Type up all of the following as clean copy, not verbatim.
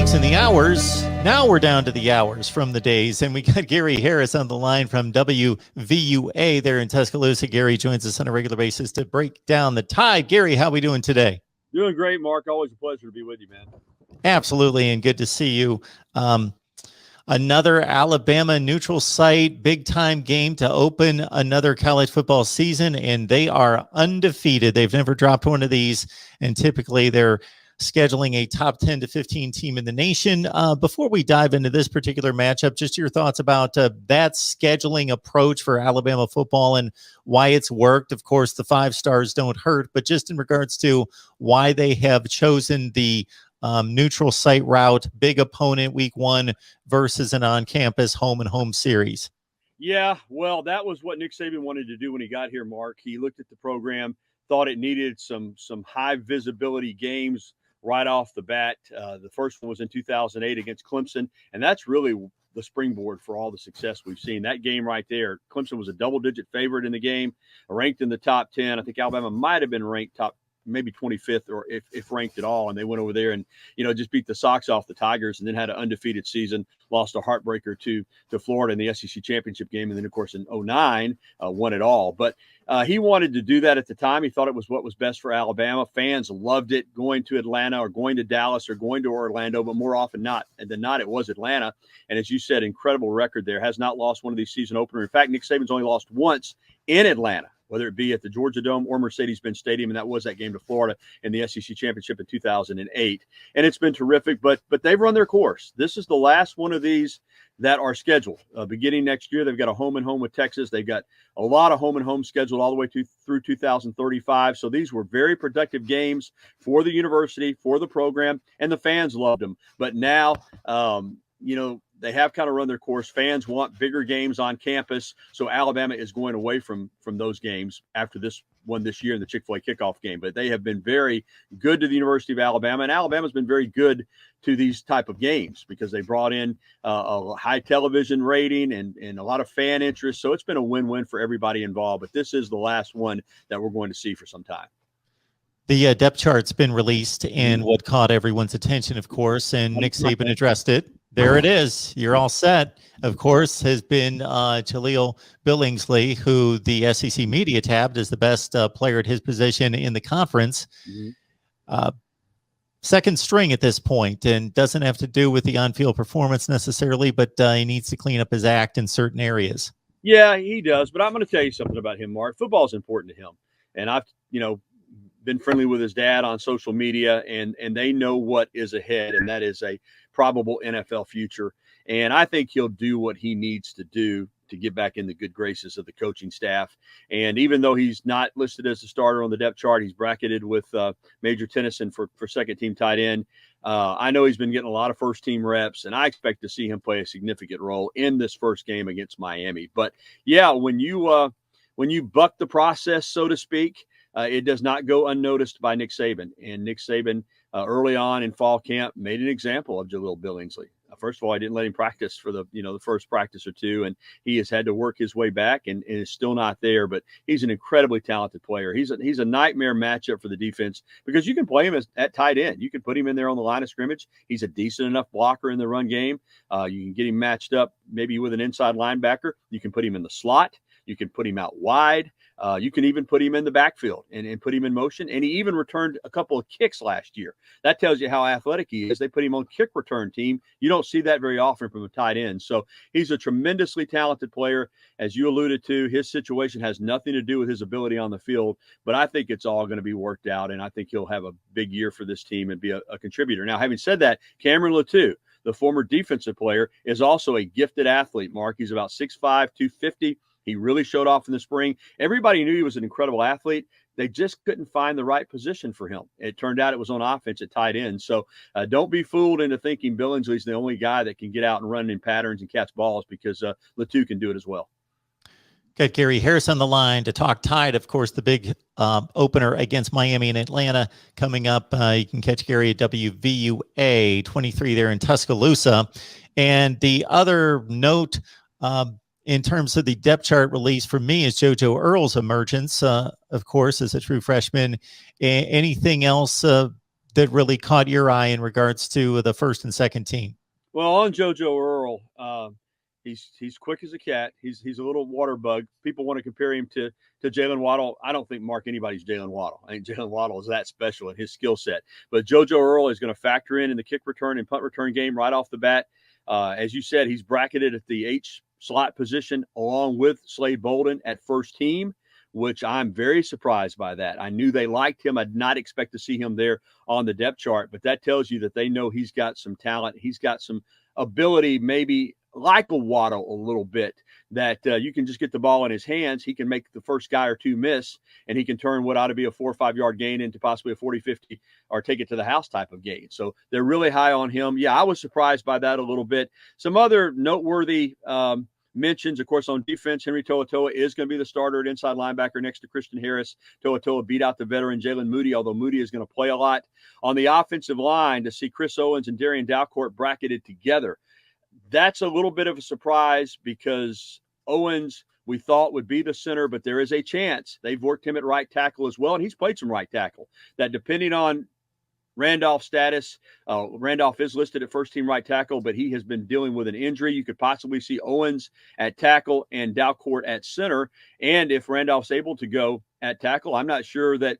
talks in the hours. Now we're down to the hours from the days, and we got Gary Harris on the line from WVUA there in Tuscaloosa. Gary joins us on a regular basis to break down the Tide. Gary, how are we doing today? Doing great, Mark. Always a pleasure to be with you, man. Absolutely, and good to see you. Another Alabama neutral site, big-time game to open another college football season, and they are undefeated. They've never dropped one of these, and typically they're scheduling a top 10 to 15 team in the nation. Before we dive into this particular matchup, just your thoughts about that scheduling approach for Alabama football and why it's worked. Of course, the 5 stars don't hurt, but just in regards to why they have chosen the neutral site route, big opponent week 1 versus an on-campus home-and-home series. Yeah, well, that was what Nick Saban wanted to do when he got here, Mark. He looked at the program, thought it needed some high-visibility games right off the bat. The first one was in 2008 against Clemson, and that's really the springboard for all the success we've seen. That game right there, Clemson was a double-digit favorite in the game, ranked in the top 10. I think Alabama might have been ranked top maybe 25th or if ranked at all. And they went over there and, just beat the socks off the Tigers and then had an undefeated season, lost a heartbreaker to Florida in the SEC championship game. And then, of course, in 2009, won it all. But he wanted to do that at the time. He thought it was what was best for Alabama. Fans loved it, going to Atlanta or going to Dallas or going to Orlando, but more often than not, it was Atlanta. And as you said, incredible record there. Has not lost one of these season openers. In fact, Nick Saban's only lost once in Atlanta, whether it be at the Georgia Dome or Mercedes-Benz Stadium, and that was that game to Florida in the SEC Championship in 2008. And it's been terrific, but they've run their course. This is the last one of these that are scheduled. Beginning next year, they've got a home-and-home with Texas. They've got a lot of home-and-home scheduled all the way through 2035. So these were very productive games for the university, for the program, and the fans loved them. But now, they have kind of run their course. Fans want bigger games on campus, so Alabama is going away from those games after this one this year in the Chick-fil-A kickoff game. But they have been very good to the University of Alabama, and Alabama's been very good to these type of games because they brought in a high television rating and a lot of fan interest. So it's been a win-win for everybody involved. But this is the last one that we're going to see for some time. The depth chart's been released, and what caught everyone's attention, of course, and Nick Saban addressed it. There it is. You're all set. Of course, has been Jaleel Billingsley, who the SEC media tabbed as the best player at his position in the conference. Second string at this point, and doesn't have to do with the on-field performance necessarily, but he needs to clean up his act in certain areas. Yeah, he does. But I'm going to tell you something about him, Mark. Football is important to him. And I've, been friendly with his dad on social media, and they know what is ahead, and that is a probable NFL future. And I think he'll do what he needs to do to get back in the good graces of the coaching staff. And even though he's not listed as a starter on the depth chart, he's bracketed with Major Tennyson for second-team tight end. I know he's been getting a lot of first-team reps, and I expect to see him play a significant role in this first game against Miami. But, yeah, when you buck the process, so to speak, it does not go unnoticed by Nick Saban. And Nick Saban, early on in fall camp, made an example of Jaleel Billingsley. First of all, I didn't let him practice for the first practice or two, and he has had to work his way back and is still not there. But he's an incredibly talented player. He's a nightmare matchup for the defense because you can play him at tight end. You can put him in there on the line of scrimmage. He's a decent enough blocker in the run game. You can get him matched up maybe with an inside linebacker. You can put him in the slot. You can put him out wide. You can even put him in the backfield and put him in motion. And he even returned a couple of kicks last year. That tells you how athletic he is. They put him on kick return team. You don't see that very often from a tight end. So he's a tremendously talented player. As you alluded to, his situation has nothing to do with his ability on the field. But I think it's all going to be worked out, and I think he'll have a big year for this team and be a contributor. Now, having said that, Cameron Latou, the former defensive player, is also a gifted athlete, Mark. He's about 6'5", 250. He really showed off in the spring. Everybody knew he was an incredible athlete. They just couldn't find the right position for him. It turned out it was on offense at tight end. So don't be fooled into thinking Billingsley's the only guy that can get out and run in patterns and catch balls because Latou can do it as well. Got Gary Harris on the line to talk Tide. Of course, the big opener against Miami and Atlanta coming up. You can catch Gary at WVUA 23 there in Tuscaloosa. And the other note in terms of the depth chart release for me is JoJo Earle's emergence, of course, as a true freshman. Anything else that really caught your eye in regards to the first and second team? Well, on JoJo Earl, he's quick as a cat. He's a little water bug. People want to compare him to Jalen Waddle. I don't think anybody's Jalen Waddle. I think Jalen Waddle is that special in his skill set. But JoJo Earl is going to factor in the kick return and punt return game right off the bat. As you said, he's bracketed at the H slot position along with Slade Bolden at first team, which I'm very surprised by that. I knew they liked him. I did not expect to see him there on the depth chart, but that tells you that they know he's got some talent. He's got some ability, maybe like a Waddle a little bit, that you can just get the ball in his hands. He can make the first guy or two miss, and he can turn what ought to be a 4 or 5 yard gain into possibly a 40, 50, or take it to the house type of gain. So they're really high on him. Yeah, I was surprised by that a little bit. Some other noteworthy mentions, of course, on defense. Henry To'oTo'o is going to be the starter at inside linebacker next to Christian Harris. To'oTo'o beat out the veteran Jalen Moody, although Moody is going to play a lot. On the offensive line, to see Chris Owens and Darian Dalcourt bracketed together, that's a little bit of a surprise because Owens we thought would be the center, but there is a chance they've worked him at right tackle as well, and he's played some right tackle. That depending on Randolph's status, Randolph is listed at first team right tackle, but he has been dealing with an injury. You could possibly see Owens at tackle and Dalcourt at center. And if Randolph's able to go at tackle, I'm not sure that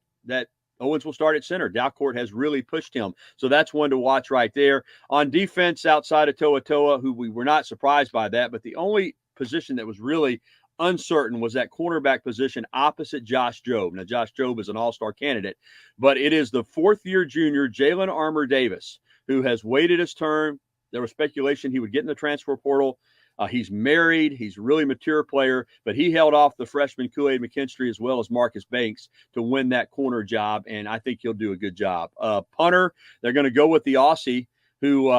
Owens will start at center. Dalcourt has really pushed him. So that's one to watch right there. On defense, outside of To'oTo'o, who we were not surprised by that, but the only position that was really uncertain was that cornerback position opposite Josh Jobe. Now, Josh Jobe is an all-star candidate, but it is the fourth-year junior, Jalen Armour Davis, who has waited his turn. There was speculation he would get in the transfer portal. He's married. He's a really mature player, but he held off the freshman Kool-Aid McKinstry as well as Marcus Banks to win that corner job, and I think he'll do a good job. Punter, they're going to go with the Aussie who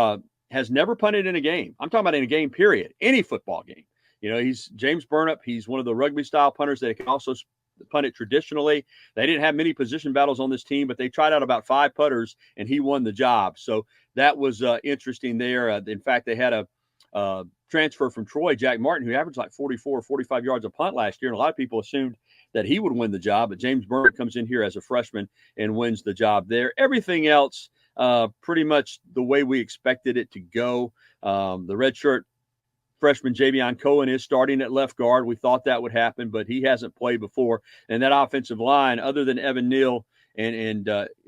has never punted in a game. I'm talking about in a game, period, any football game. You know, he's James Burnup. He's one of the rugby-style punters that can also punt it traditionally. They didn't have many position battles on this team, but they tried out about 5 putters, and he won the job. So that was interesting there. In fact, they had a transfer from Troy, Jack Martin, who averaged like 44 or 45 yards a punt last year, and a lot of people assumed that he would win the job, but James Burnup comes in here as a freshman and wins the job there. Everything else pretty much the way we expected it to go. The redshirt freshman Javion Cohen is starting at left guard. We thought that would happen, but he hasn't played before. And that offensive line, other than Evan Neal and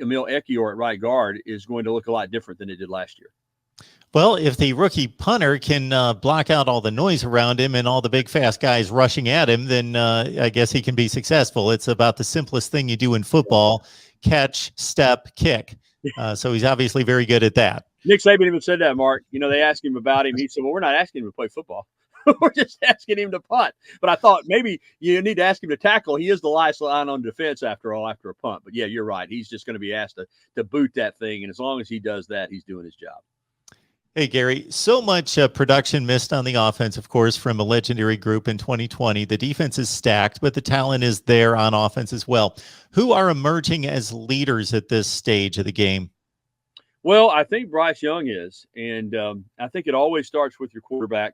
Emil Ekiyor at right guard, is going to look a lot different than it did last year. Well, if the rookie punter can block out all the noise around him and all the big fast guys rushing at him, then I guess he can be successful. It's about the simplest thing you do in football: catch, step, kick. So he's obviously very good at that. Nick Saban even said that, Mark. You know, they asked him about him. He said, well, we're not asking him to play football. We're just asking him to punt. But I thought maybe you need to ask him to tackle. He is the last line on defense, after all, after a punt. But, yeah, you're right. He's just going to be asked to boot that thing. And as long as he does that, he's doing his job. Hey, Gary, so much production missed on the offense, of course, from a legendary group in 2020. The defense is stacked, but the talent is there on offense as well. Who are emerging as leaders at this stage of the game? Well, I think Bryce Young is, and I think it always starts with your quarterback,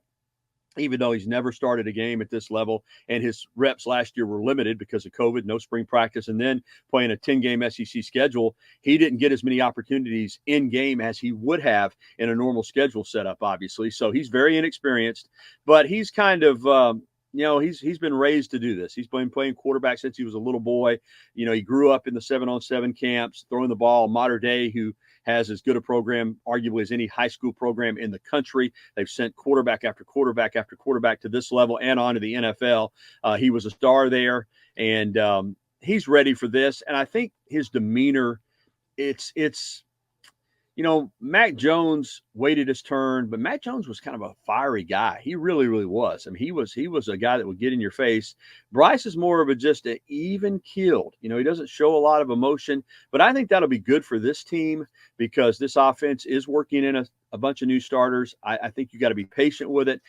even though he's never started a game at this level, and his reps last year were limited because of COVID, no spring practice, and then playing a 10-game SEC schedule. He didn't get as many opportunities in-game as he would have in a normal schedule setup, obviously. So he's very inexperienced, but he's kind of he's been raised to do this. He's been playing quarterback since he was a little boy. You know, he grew up in the 7-on-7 camps, throwing the ball. Mater Dei, who has as good a program, arguably, as any high school program in the country. They've sent quarterback after quarterback after quarterback to this level and on to the NFL. He was a star there, and he's ready for this. And I think his demeanor, it's Mac Jones waited his turn, but Mac Jones was kind of a fiery guy. He really, really was. I mean, he was a guy that would get in your face. Bryce is more of just an even keeled. You know, he doesn't show a lot of emotion, but I think that'll be good for this team because this offense is working in a bunch of new starters. I think you got to be patient with it.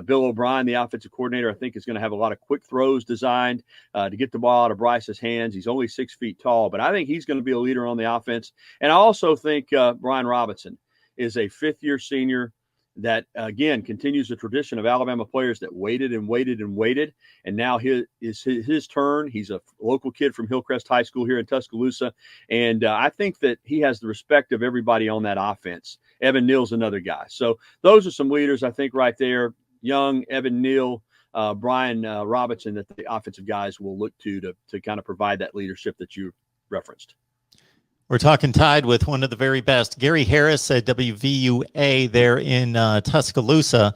Bill O'Brien, the offensive coordinator, I think is going to have a lot of quick throws designed to get the ball out of Bryce's hands. He's only 6 feet tall, but I think he's going to be a leader on the offense. And I also think Brian Robinson is a 5th-year senior that, again, continues the tradition of Alabama players that waited and waited and waited. And now his turn. He's a local kid from Hillcrest High School here in Tuscaloosa. And I think that he has the respect of everybody on that offense. Evan Neal's another guy. So those are some leaders, I think, right there. Young, Evan Neal, Brian Robinson, that the offensive guys will look to kind of provide that leadership that you referenced. We're talking Tide with one of the very best, Gary Harris at WVUA there in Tuscaloosa.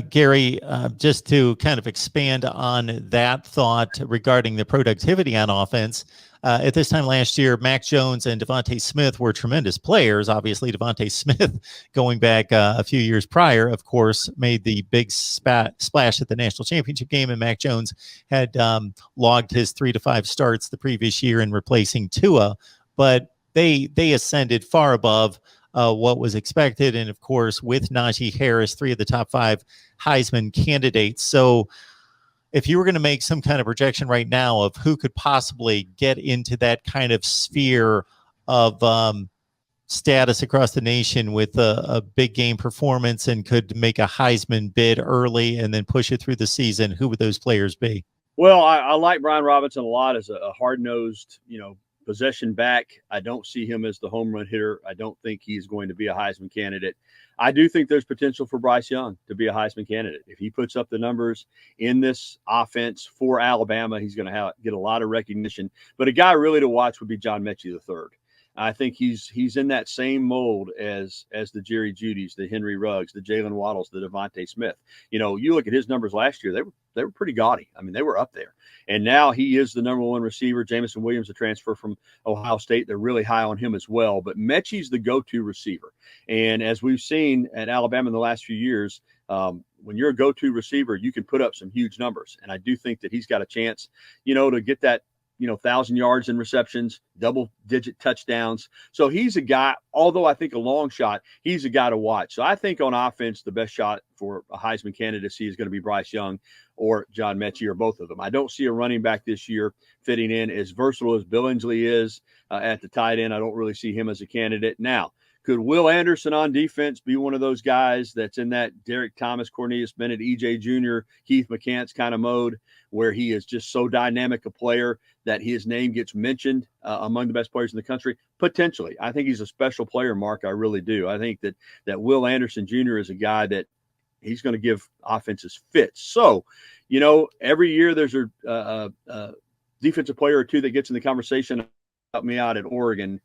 Gary, just to kind of expand on that thought regarding the productivity on offense, at this time last year, Mac Jones and Devontae Smith were tremendous players. Obviously, Devontae Smith, going back a few years prior, of course, made the big splash at the national championship game, and Mac Jones had logged his 3 to 5 starts the previous year in replacing Tua. But they ascended far above what was expected. And of course, with Najee Harris, 3 of the top 5 Heisman candidates. So if you were going to make some kind of projection right now of who could possibly get into that kind of sphere of status across the nation with a big game performance and could make a Heisman bid early and then push it through the season, who would those players be? Well, I like Brian Robinson a lot as a hard-nosed, possession back. I don't see him as the home run hitter. I don't think he's going to be a Heisman candidate. I do think there's potential for Bryce Young to be a Heisman candidate. If he puts up the numbers in this offense for Alabama, he's going to get a lot of recognition. But a guy really to watch would be John Mechie III. I think he's in that same mold as the Jerry Judys, the Henry Ruggs, the Jalen Waddles, the Devontae Smith. You look at his numbers last year, they were pretty gaudy. I mean, they were up there. And now he is the number 1 receiver. Jamison Williams, a transfer from Ohio State, they're really high on him as well. But Mechie's the go-to receiver. And as we've seen at Alabama in the last few years, when you're a go-to receiver, you can put up some huge numbers. And I do think that he's got a chance, to get that 1,000 yards in receptions, double-digit touchdowns. So he's a guy, although I think a long shot, he's a guy to watch. So I think on offense, the best shot for a Heisman candidacy is going to be Bryce Young or John Mechie or both of them. I don't see a running back this year fitting in as versatile as Billingsley is at the tight end. I don't really see him as a candidate. Now, could Will Anderson on defense be one of those guys that's in that Derek Thomas, Cornelius Bennett, EJ Jr., Keith McCants kind of mode where he is just so dynamic a player that his name gets mentioned among the best players in the country? Potentially. I think he's a special player, Mark. I really do. I think that Will Anderson Jr. is a guy that he's going to give offenses fits. So, every year there's a defensive player or two that gets in the conversation. Help me out at Oregon.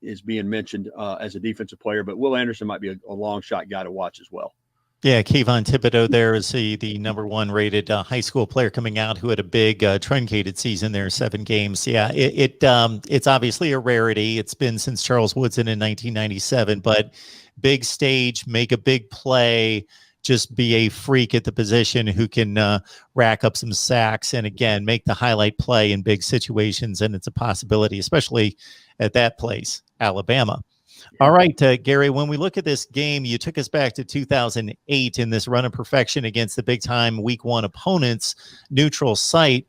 Is being mentioned as a defensive player, but Will Anderson might be a long shot guy to watch as well. Yeah, Kayvon Thibodeau there is the number 1 rated high school player coming out who had a big truncated season there, 7 games. Yeah, it's obviously a rarity. It's been since Charles Woodson in 1997, but big stage, make a big play, just be a freak at the position who can rack up some sacks and, again, make the highlight play in big situations, and it's a possibility, especially at that place, Alabama. All right, Gary, when we look at this game, you took us back to 2008 in this run of perfection against the big-time Week 1 opponents, neutral site.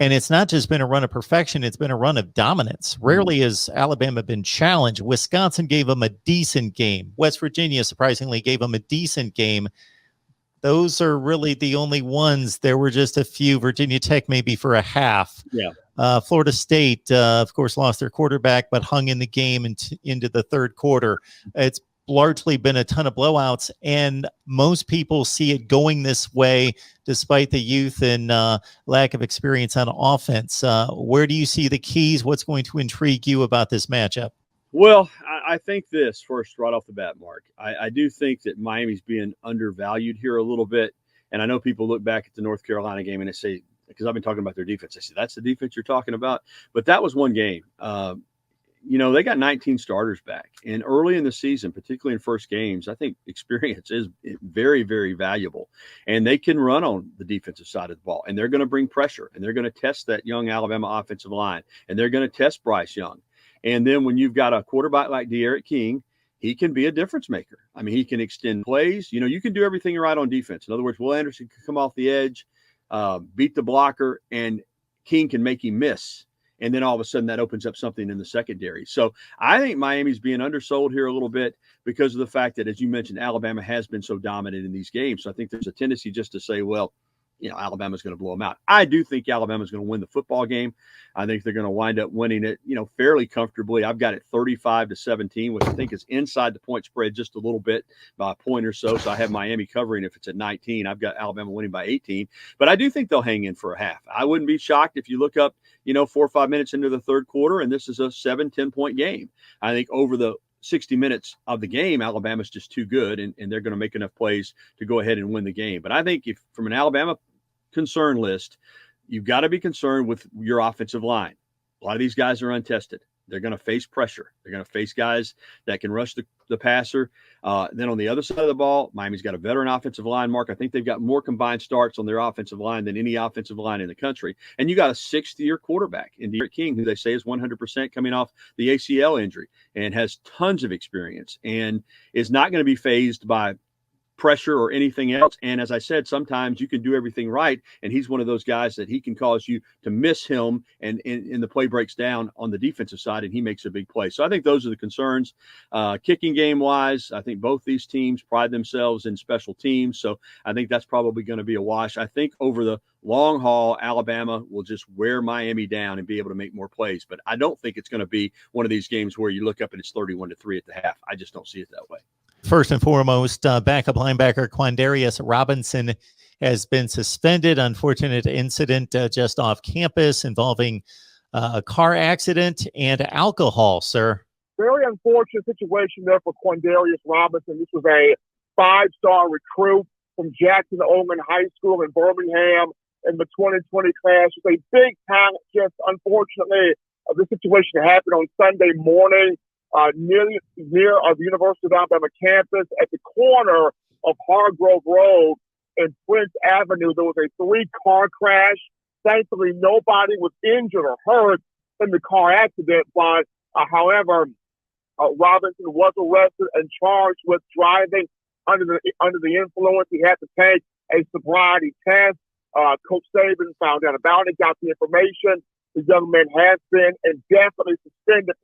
And it's not just been a run of perfection, it's been a run of dominance. Rarely has Alabama been challenged. Wisconsin gave them a decent game. West Virginia, surprisingly, gave them a decent game. Those are really the only ones. There were just a few. Virginia Tech maybe for a half. Yeah. Florida State, of course, lost their quarterback, but hung in the game into the third quarter. It's largely been a ton of blowouts, and most people see it going this way despite the youth and lack of experience on offense. Where do you see the keys? What's going to intrigue you about this matchup? Well, I think this first right off the bat, Mark. I do think that Miami's being undervalued here a little bit, and I know people look back at the North Carolina game and they say, because I've been talking about their defense, I say, that's the defense you're talking about? But that was one game. They got 19 starters back. And early in the season, particularly in first games, I think experience is very, very valuable. And they can run on the defensive side of the ball. And they're going to bring pressure. And they're going to test that young Alabama offensive line. And they're going to test Bryce Young. And then when you've got a quarterback like De'Aaron King, he can be a difference maker. I mean, he can extend plays. You can do everything right on defense. In other words, Will Anderson can come off the edge, beat the blocker, and King can make him miss. And then all of a sudden that opens up something in the secondary. So I think Miami's being undersold here a little bit because of the fact that, as you mentioned, Alabama has been so dominant in these games. So I think there's a tendency just to say, well, Alabama's going to blow them out. I do think Alabama's going to win the football game. I think they're going to wind up winning it, fairly comfortably. I've got it 35-17, which I think is inside the point spread just a little bit, by a point or so. So I have Miami covering if it's at 19. I've got Alabama winning by 18. But I do think they'll hang in for a half. I wouldn't be shocked if you look up, 4 or 5 minutes into the third quarter, and this is a 7-10 point game. I think over the 60 minutes of the game, Alabama's just too good, and they're going to make enough plays to go ahead and win the game. But I think if from an Alabama concern list, you've got to be concerned with your offensive line. A lot of these guys are untested. They're going to face pressure. They're going to face guys that can rush the passer. Then on the other side of the ball, Miami's got a veteran offensive line, Mark. I think they've got more combined starts on their offensive line than any offensive line in the country. And you got a sixth-year quarterback in Derek King, who they say is 100% coming off the ACL injury and has tons of experience and is not going to be fazed by pressure or anything else. And as I said, sometimes you can do everything right, and he's one of those guys that he can cause you to miss him, and the play breaks down on the defensive side and he makes a big play. So I think those are the concerns. Kicking game wise, I think both these teams pride themselves in special teams, so I think that's probably going to be a wash. I think over the long haul, Alabama will just wear Miami down and be able to make more plays, but I don't think it's going to be one of these games where you look up and it's 31-3 at the half. I just don't see it that way. First and foremost, backup linebacker Quandarius Robinson has been suspended. Unfortunate incident just off campus involving a car accident and alcohol, sir. Very unfortunate situation there for Quandarius Robinson. This was a 5-star recruit from Jackson Olin High School in Birmingham in the 2020 class. It was a big talent. Just unfortunately, this situation happened on Sunday morning. Near the University of Alabama campus at the corner of Hargrove Road and Prince Avenue. There was a 3-car crash. Thankfully, nobody was injured or hurt in the car accident, but however, Robinson was arrested and charged with driving under the influence. He had to take a sobriety test. Coach Saban found out about it, got the information. The young man has been indefinitely suspended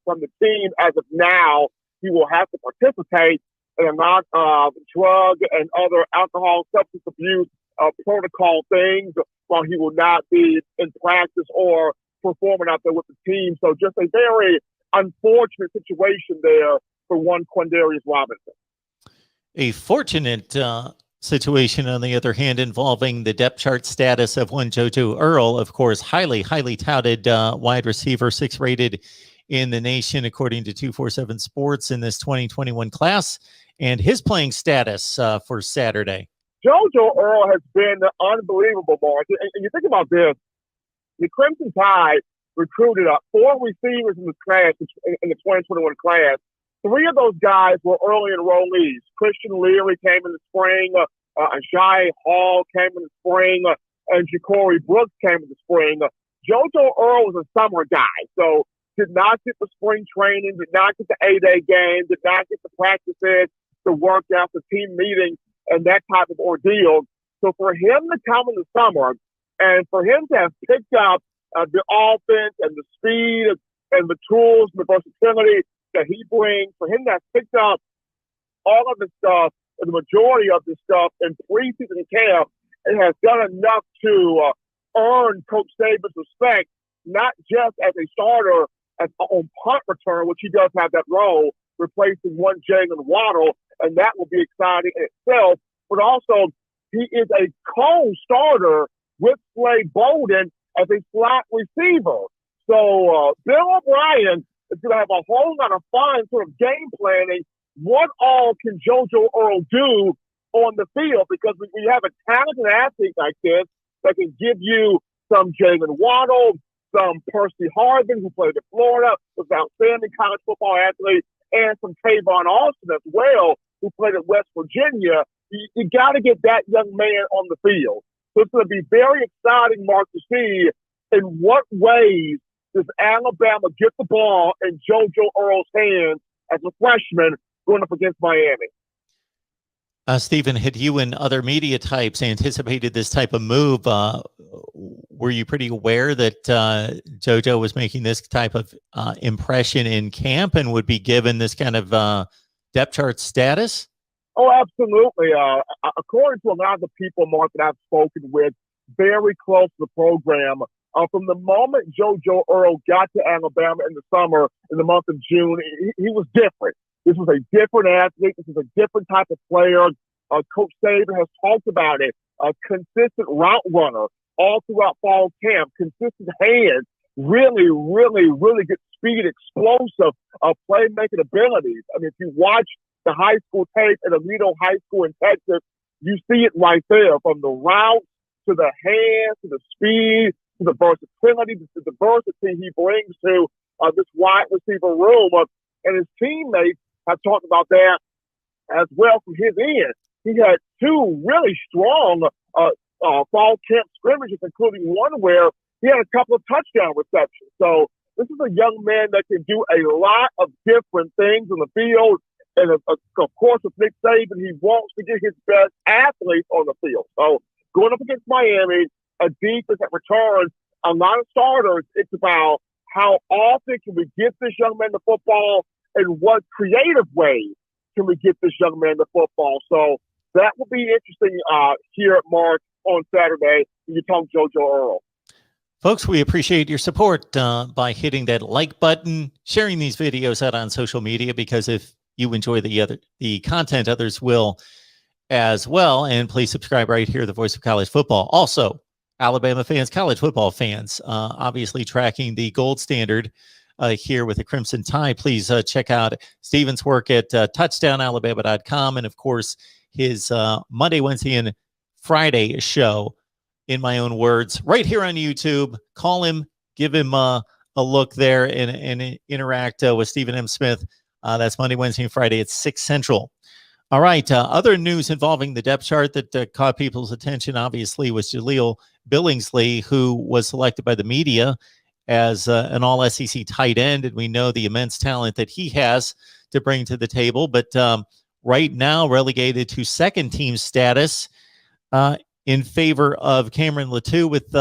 from the team. As of now, he will have to participate in a lot of drug and other alcohol substance abuse protocol things, while he will not be in practice or performing out there with the team. So just a very unfortunate situation there for one Quandarius Robinson. A fortunate situation, on the other hand, involving the depth chart status of one JoJo Earl, of course, highly touted wide receiver, 6th rated in the nation, according to 247 Sports in this 2021 class, and his playing status for Saturday. JoJo Earl has been unbelievable, Mark. And you think about this, the Crimson Tide recruited 4 receivers in the class, in the 2021 class. 3 of those guys were early enrollees. Christian Leary came in the spring, Ajay Hall came in the spring, and Ja'Cory Brooks came in the spring. JoJo Earl was a summer guy, so did not get the spring training, did not get the A-Day game, did not get the practices, the workouts, the team meetings, and that type of ordeal. So for him to come in the summer and for him to have picked up the offense and the speed and the tools and the versatility that he brings, for him to have picked up all of the stuff and the majority of the stuff in preseason camp, it has done enough to earn Coach Saban's respect, not just as a starter on punt return, which he does have that role, replacing one Jalen Waddle, and that will be exciting in itself, but also he is a co-starter with Slade Bolden as a slot receiver. So Bill O'Brien is going to have a whole lot of fun sort of game planning. What all can JoJo Earl do on the field? Because we have a talented athlete like this that can give you some Jalen Waddle, some Percy Harvin, who played at Florida, was an outstanding college football athlete, and some Tavon Austin as well, who played at West Virginia. You got to get that young man on the field. So it's going to be very exciting, Mark, to see in what ways does Alabama get the ball in JoJo Earl's hands as a freshman going up against Miami. Stephen, had you and other media types anticipated this type of move? Were you pretty aware that JoJo was making this type of impression in camp and would be given this kind of depth chart status? Oh, absolutely. According to a lot of the people, Mark, that I've spoken with, very close to the program, from the moment JoJo Earl got to Alabama in the summer, in the month of June, he was different. This was a different athlete. This was a different type of player. Coach Saban has talked about it. A consistent route runner all throughout fall camp, consistent hands, really, really, really good speed, explosive playmaking abilities. I mean, if you watch the high school tape at Aledo High School in Texas, you see it right there, from the route to the hands to the speed to the versatility, to the diversity he brings to this wide receiver room. And his teammates have talked about that as well from his end. He had two really strong fall camp scrimmages, including one where he had a couple of touchdown receptions. So this is a young man that can do a lot of different things in the field. And of course, with Nick Saban, he wants to get his best athletes on the field. So going up against Miami, a defense that returns a lot of starters, it's about how often can we get this young man the football and what creative ways can we get this young man the football. So that will be interesting here at Mark on Saturday when you talk JoJo Earl. Folks, we appreciate your support by hitting that like button, sharing these videos out on social media, because if you enjoy the content, others will as well. And please subscribe right here, the Voice of College Football. Also, Alabama fans, college football fans, obviously tracking the gold standard here with the Crimson Tide. Please check out Stephen's work at touchdownalabama.com, and of course his Monday, Wednesday, and Friday show, In My Own Words, right here on YouTube. Call him, give him a look there, and interact with Stephen M. Smith. That's Monday, Wednesday, and Friday at 6 Central. All right. Other news involving the depth chart that caught people's attention, obviously, was Jaleel Billingsley, who was selected by the media as an all-SEC tight end. And we know the immense talent that he has to bring to the table. But right now, relegated to second-team status in favor of Cameron Latou with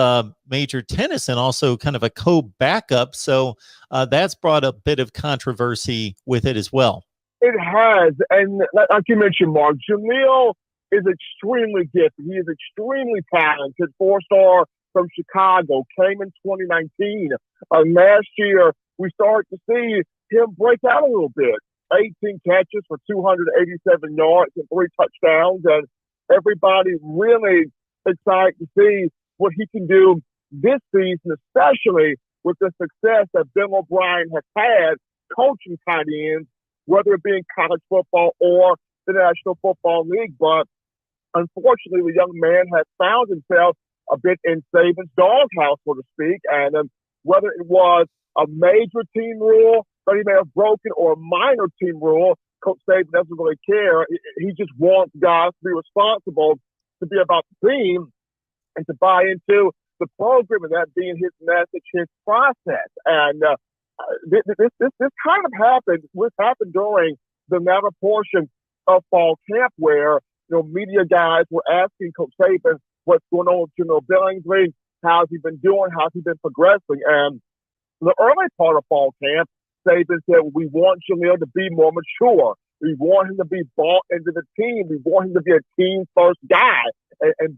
Major Tennis, and also kind of a co-backup. So that's brought a bit of controversy with it as well. It has. And like you mentioned, Mark, Jaleel is extremely gifted. He is extremely talented. 4-star from Chicago, came in 2019. Last year, we started to see him break out a little bit. 18 catches for 287 yards and 3 touchdowns. And everybody really excited to see what he can do this season, especially with the success that Bill O'Brien has had coaching tight ends, whether it be in college football or the National Football League. But unfortunately, the young man has found himself a bit in Saban's doghouse, so to speak. And whether it was a major team rule that he may have broken or a minor team rule, Coach Saban doesn't really care. He just wants guys to be responsible, to be about the team, and to buy into the program, and that being his message, his process. And this kind of happened. This happened during the latter portion of fall camp, where media guys were asking Coach Saban what's going on with Billingsley, how's he been doing, how's he been progressing. And the early part of fall camp, Saban said, we want Jaleel to be more mature. We want him to be bought into the team. We want him to be a team first guy and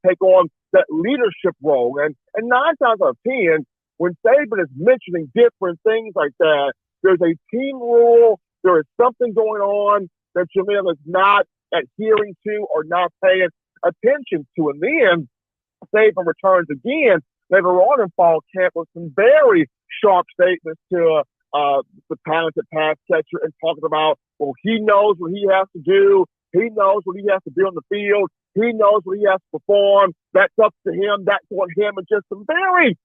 take on that leadership role. And 9 times out of 10, when Saban is mentioning different things like that, there's a team rule, there is something going on that Jaleel is not adhering to or not paying attention to. And then Saban returns again later on in fall camp with some very sharp statements to the talented pass catcher, and talking about, well, he knows what he has to do. He knows what he has to do on the field. He knows what he has to perform. That's up to him. That's on him. And just some very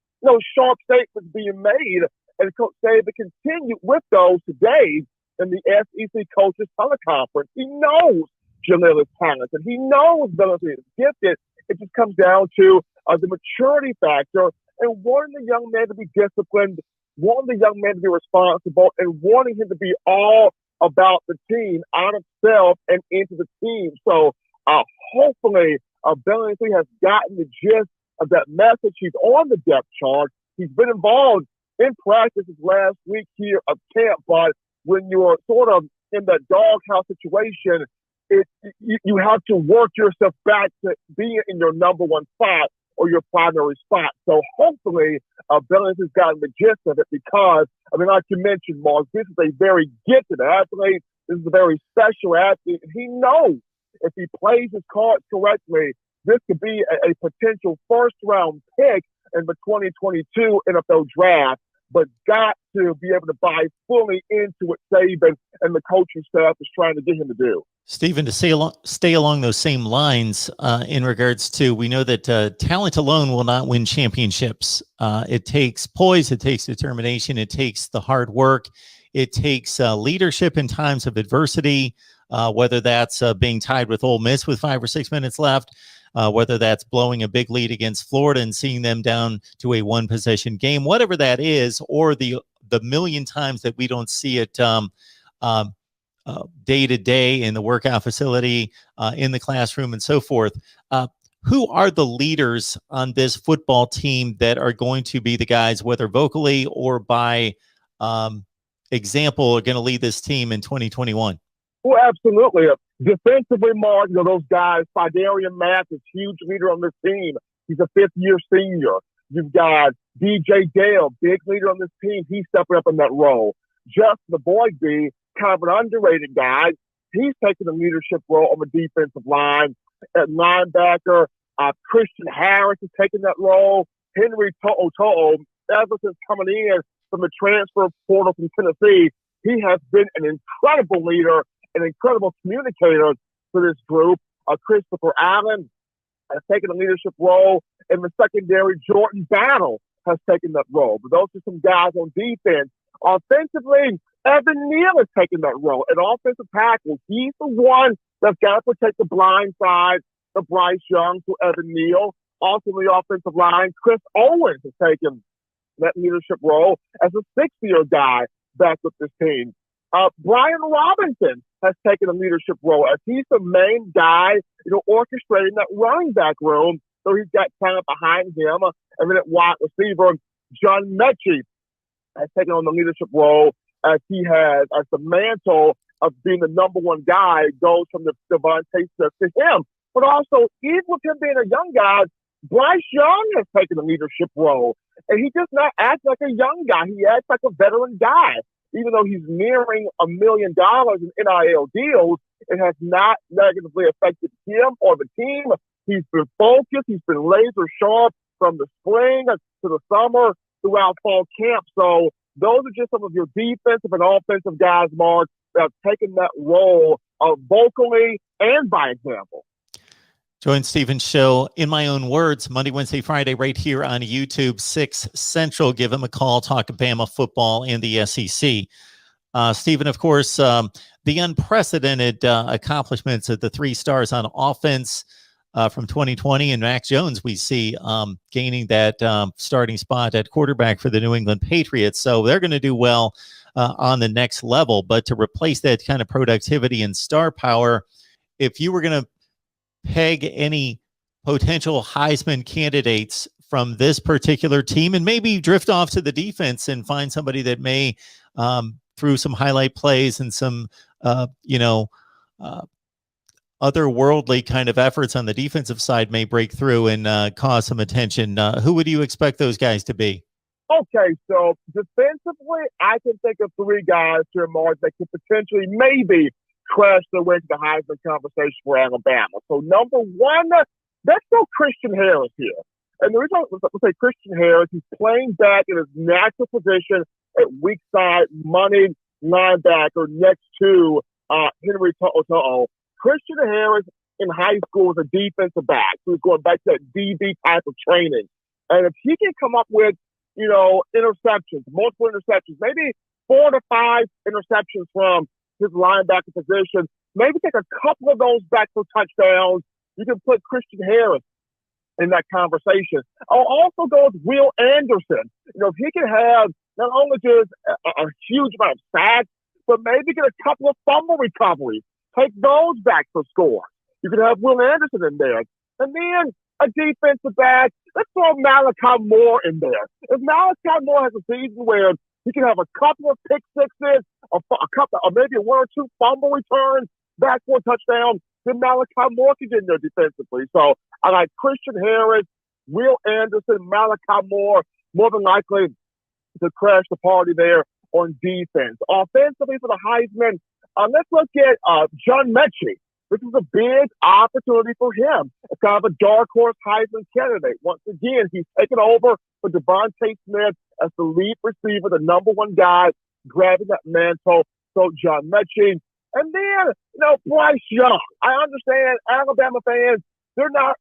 sharp statements being made. And Coach Saban continued with those today in the SEC Coaches Teleconference. He knows Jaleel is talented. He knows Billingsley is gifted. It just comes down to the maturity factor and wanting the young man to be disciplined, wanting the young man to be responsible, and wanting him to be all about the team out of self and into the team. So hopefully Billingsley has gotten the gist of that message. He's on the depth chart. He's been involved in practices last week here of camp, but when you're sort of in that doghouse situation, you have to work yourself back to being in your number one spot or your primary spot. So hopefully Billingsley's gotten the gist of it because, I mean, like you mentioned, Mark, this is a very gifted athlete. This is a very special athlete. And he knows if he plays his cards correctly, this could be a potential first-round pick in the 2022 NFL Draft, but got to be able to buy fully into what Saban and the coaching staff is trying to get him to do. Stephen, to stay along those same lines in regards to, we know that talent alone will not win championships. It takes poise, it takes determination, it takes the hard work, it takes leadership in times of adversity, whether that's being tied with Ole Miss with 5 or 6 minutes left, whether that's blowing a big lead against Florida and seeing them down to a one-possession game, whatever that is, or the million times that we don't see it day to day in the workout facility, in the classroom, and so forth. Who are the leaders on this football team that are going to be the guys, whether vocally or by example, are going to lead this team in 2021? Well, absolutely. Defensively, Mark, those guys, Fidarian Math is a huge leader on this team. He's a fifth-year senior. You've got DJ Dale, big leader on this team. He's stepping up in that role. Justin the Boyd, kind of an underrated guy. He's taking a leadership role on the defensive line. At linebacker, Christian Harris is taking that role. Henry To'o, ever since coming in from the transfer portal from Tennessee, he has been an incredible leader, an incredible communicator for this group. Christopher Allen has taken a leadership role in the secondary. Jordan Battle has taken that role. But those are some guys on defense. Offensively, Evan Neal has taken that role. An offensive tackle, he's the one that's got to protect the blind side of Bryce Young to Evan Neal. Also in the offensive line, Chris Owens has taken that leadership role as a sixth-year guy back with this team. Brian Robinson has taken a leadership role as he's the main guy, orchestrating that running back room. So he's got talent behind him. And then at wide receiver, John Mechie has taken on the leadership role as he has, as the mantle of being the number one guy goes from the Devontae Smith to him. But also, even with him being a young guy, Bryce Young has taken a leadership role. And he does not act like a young guy. He acts like a veteran guy. Even though he's nearing $1 million in NIL deals, it has not negatively affected him or the team. He's been focused. He's been laser sharp from the spring to the summer throughout fall camp. So those are just some of your defensive and offensive guys, Mark, that have taken that role vocally and by example. Join Stephen's show, In My Own Words, Monday, Wednesday, Friday, right here on YouTube, 6 Central. Give him a call, talk Bama football and the SEC. Stephen, of course, the unprecedented accomplishments of the 3 stars on offense from 2020, and Mac Jones, we see gaining that starting spot at quarterback for the New England Patriots. So they're going to do well on the next level. But to replace that kind of productivity and star power, if you were going to peg any potential Heisman candidates from this particular team and maybe drift off to the defense and find somebody that may, through some highlight plays and some, otherworldly kind of efforts on the defensive side may break through and cause some attention. Who would you expect those guys to be? Okay, so defensively, I can think of 3 guys here, Mark, that could potentially maybe crash their way to the Heisman conversation for Alabama. So number 1, let's go Christian Harris here. And the reason I say Christian Harris, he's playing back in his natural position at weak side, money linebacker next to Henry To'o. Christian Harris in high school was a defensive back. So he's going back to that DB type of training. And if he can come up with, interceptions, multiple interceptions, maybe 4 to 5 interceptions from his linebacker position, maybe take a couple of those back for touchdowns, you can put Christian Harris in that conversation. I'll also go with Will Anderson. If he can have not only just a huge amount of sacks, but maybe get a couple of fumble recoveries. Take those back for scores. You could have Will Anderson in there. And then a defensive back. Let's throw Malachi Moore in there. If Malachi Moore has a season where he can have a couple of pick sixes, a couple, or maybe one or two fumble returns, back for a touchdown, then Malachi Moore can get in there defensively. So I like Christian Harris, Will Anderson, Malachi Moore, more than likely to crash the party there on defense. Offensively for the Heisman, let's look at John Mechie. This is a big opportunity for him. It's kind of a dark horse Heisman candidate. Once again, he's taken over for Devontae Smith as the lead receiver, the number one guy grabbing that mantle. So John Mechie. And then, Bryce Young. I understand Alabama fans, they're not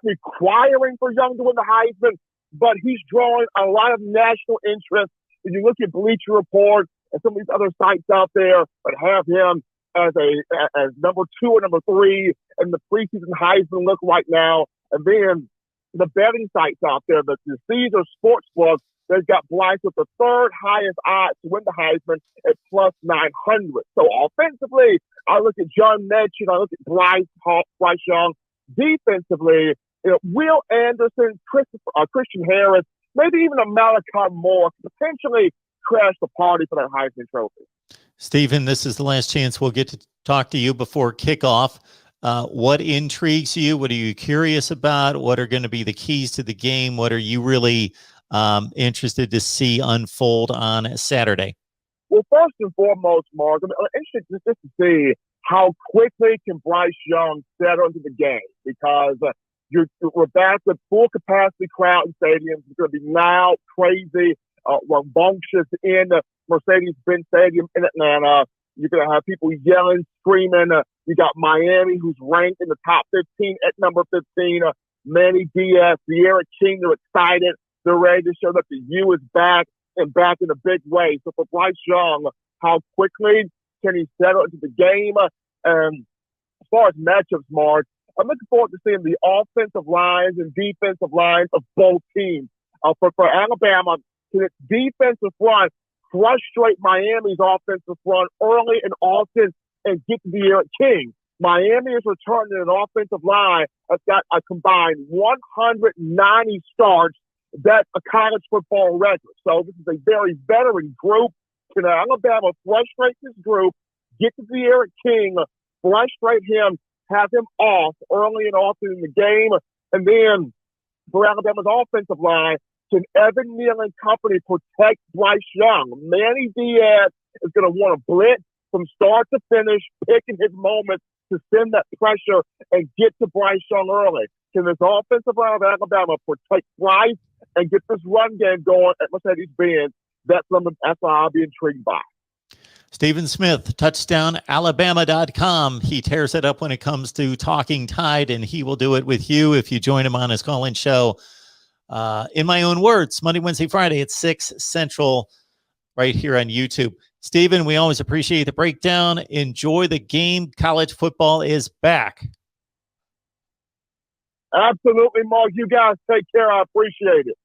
requiring for Young to win the Heisman, but he's drawing a lot of national interest. If you look at Bleacher Report and some of these other sites out there that have him as number 2 or number 3 in the preseason Heisman look right now, and then the betting sites out there, the Caesar Sportsbook, they've got Bryce with the third highest odds to win the Heisman at plus 900. So offensively, I look at John Mechie, I look at Bryce Young. Defensively, Will Anderson, Christian Harris, maybe even a Malachi Moore, potentially crash the party for that Heisman Trophy. Stephen, this is the last chance we'll get to talk to you before kickoff. What intrigues you? What are you curious about? What are going to be the keys to the game? What are you really interested to see unfold on Saturday? Well, first and foremost, Mark, I'm interested just to see how quickly can Bryce Young settle into the game, because we're back with full capacity crowd in stadiums. It's going to be loud, crazy, rambunctious in Mercedes-Benz Stadium in Atlanta. You're going to have people yelling, screaming. You got Miami, who's ranked in the top 15 at number 15. Manny Diaz, Sierra King, they're excited. They're ready to show that the U is back and back in a big way. So for Bryce Young, how quickly can he settle into the game? And as far as matchups, Mark, I'm looking forward to seeing the offensive lines and defensive lines of both teams. For Alabama, can its defensive front frustrate Miami's offensive front early and often and get to the Eric King? Miami is returning an offensive line that's got a combined 190 starts. That's a college football record. So this is a very veteran group. Can Alabama frustrate this group, get to the Eric King, frustrate him, have him off early and often in the game? And then for Alabama's offensive line, can Evan Neal and company protect Bryce Young? Manny Diaz is going to want to blitz from start to finish, picking his moments to send that pressure and get to Bryce Young early. Can this offensive line of Alabama protect Bryce and get this run game going at Mercedes-Benz? That's what I'll be intrigued by. Stephen Smith, touchdownalabama.com. He tears it up when it comes to talking Tide, and he will do it with you if you join him on his call-in show. In my own words, Monday, Wednesday, Friday at 6 Central right here on YouTube. Stephen, we always appreciate the breakdown. Enjoy the game. College football is back. Absolutely, Mark. You guys take care. I appreciate it.